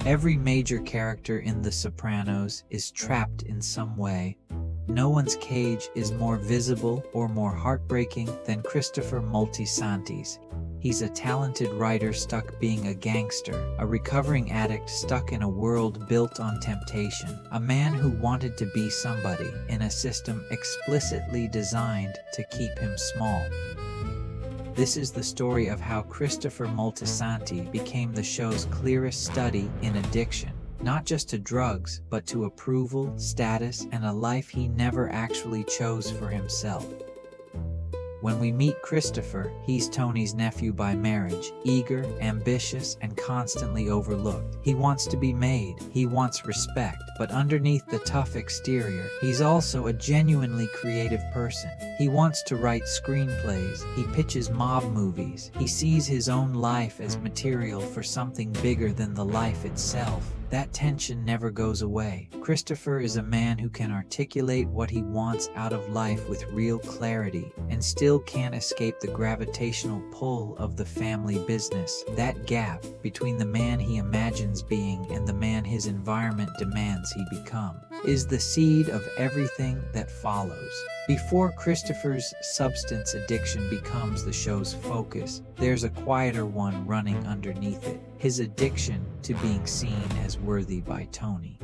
Every major character in The Sopranos is trapped in some way. No one's cage is more visible or more heartbreaking than Christopher Moltisanti's. He's a talented writer stuck being a gangster, a recovering addict stuck in a world built on temptation, a man who wanted to be somebody in a system explicitly designed to keep him small. This is the story of how Christopher Moltisanti became the show's clearest study in addiction, not just to drugs, but to approval, status, and a life he never actually chose for himself. When we meet Christopher, he's Tony's nephew by marriage, eager, ambitious, and constantly overlooked. He wants to be made, he wants respect, but underneath the tough exterior, he's also a genuinely creative person. He wants to write screenplays, he pitches mob movies, he sees his own life as material for something bigger than the life itself. That tension never goes away. Christopher is a man who can articulate what he wants out of life with real clarity and still can't escape the gravitational pull of the family business. That gap between the man he imagines being and the man his environment demands he become is the seed of everything that follows. Before Christopher's substance addiction becomes the show's focus, there's a quieter one running underneath it: his addiction to being seen as worthy by Tony.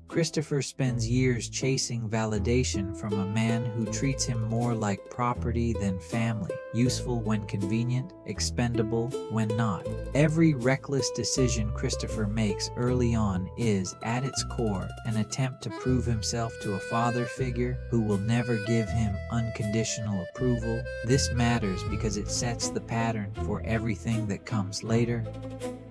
Christopher spends years chasing validation from a man who treats him more like property than family, useful when convenient, expendable when not. Every reckless decision Christopher makes early on is, at its core, an attempt to prove himself to a father figure who will never give him unconditional approval. This matters because it sets the pattern for everything that comes later.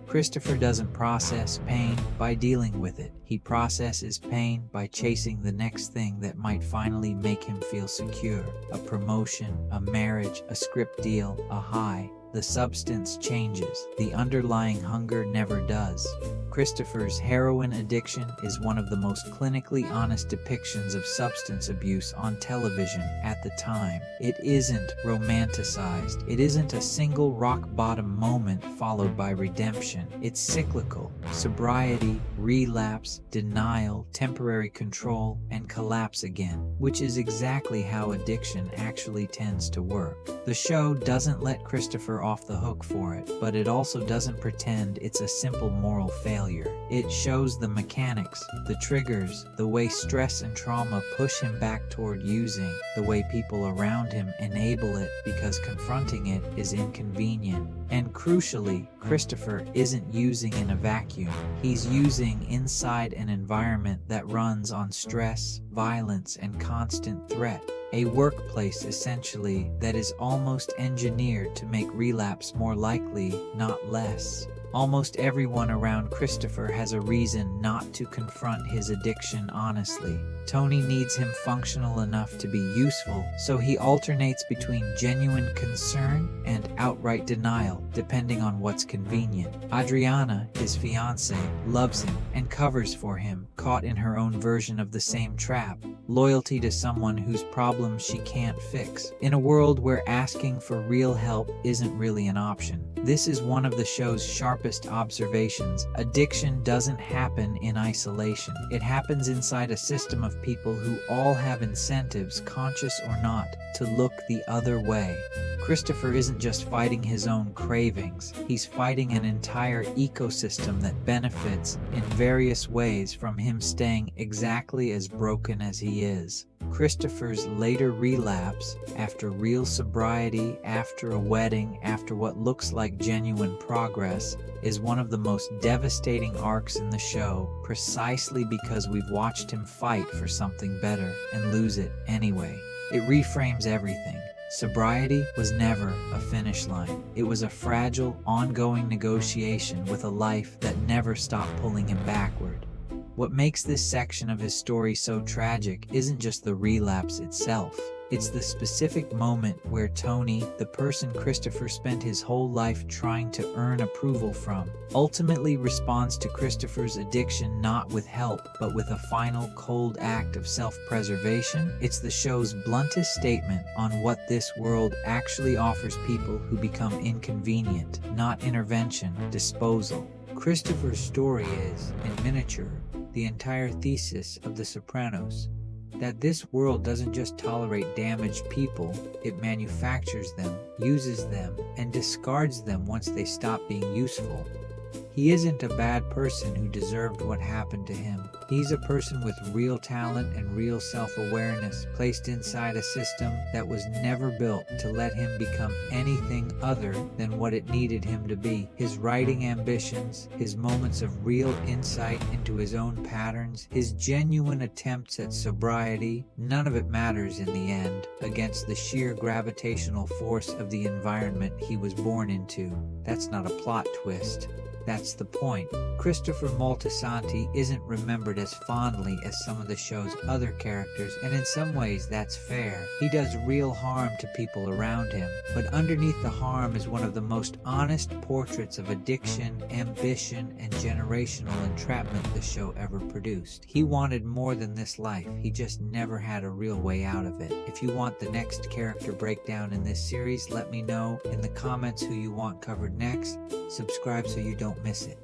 Christopher doesn't process pain by dealing with it. He processes pain by chasing the next thing that might finally make him feel secure. A promotion, a marriage, a script deal, a high. The substance changes. The underlying hunger never does. Christopher's heroin addiction is one of the most clinically honest depictions of substance abuse on television at the time. It isn't romanticized. It isn't a single rock-bottom moment followed by redemption. It's cyclical. Sobriety, relapse, denial, temporary control, and collapse again, which is exactly how addiction actually tends to work. The show doesn't let Christopher off the hook for it, but it also doesn't pretend it's a simple moral failure. It shows the mechanics, the triggers, the way stress and trauma push him back toward using, the way people around him enable it because confronting it is inconvenient. And crucially, Christopher isn't using in a vacuum. He's using inside an environment that runs on stress, violence, and constant threat. A workplace, essentially, that is almost engineered to make relapse more likely, not less. Almost everyone around Christopher has a reason not to confront his addiction honestly. Tony needs him functional enough to be useful, so he alternates between genuine concern and outright denial, depending on what's convenient. Adriana, his fiancée, loves him and covers for him, caught in her own version of the same trap: loyalty to someone whose problems she can't fix. In a world where asking for real help isn't really an option. This is one of the show's sharpest observations. Addiction doesn't happen in isolation. It happens inside a system of people who all have incentives, conscious or not, to look the other way. Christopher isn't just fighting his own cravings. He's fighting an entire ecosystem that benefits in various ways from him staying exactly as broken as he is. Christopher's later relapse, after real sobriety, after a wedding, after what looks like genuine progress, is one of the most devastating arcs in the show, precisely because we've watched him fight for something better and lose it anyway. It reframes everything. Sobriety was never a finish line. It was a fragile, ongoing negotiation with a life that never stopped pulling him backward. What makes this section of his story so tragic isn't just the relapse itself. It's the specific moment where Tony, the person Christopher spent his whole life trying to earn approval from, ultimately responds to Christopher's addiction not with help, but with a final cold act of self-preservation. It's the show's bluntest statement on what this world actually offers people who become inconvenient, not intervention, disposal. Christopher's story is, in miniature, the entire thesis of The Sopranos. That this world doesn't just tolerate damaged people, it manufactures them, uses them, and discards them once they stop being useful. He isn't a bad person who deserved what happened to him. He's a person with real talent and real self-awareness, placed inside a system that was never built to let him become anything other than what it needed him to be. His writing ambitions, his moments of real insight into his own patterns, his genuine attempts at sobriety, none of it matters in the end against the sheer gravitational force of the environment he was born into. That's not a plot twist. That's the point. Christopher Moltisanti isn't remembered as fondly as some of the show's other characters, and in some ways that's fair. He does real harm to people around him, but underneath the harm is one of the most honest portraits of addiction, ambition, and generational entrapment the show ever produced. He wanted more than this life, he just never had a real way out of it. If you want the next character breakdown in this series, let me know in the comments who you want covered next. Subscribe so you don't miss it.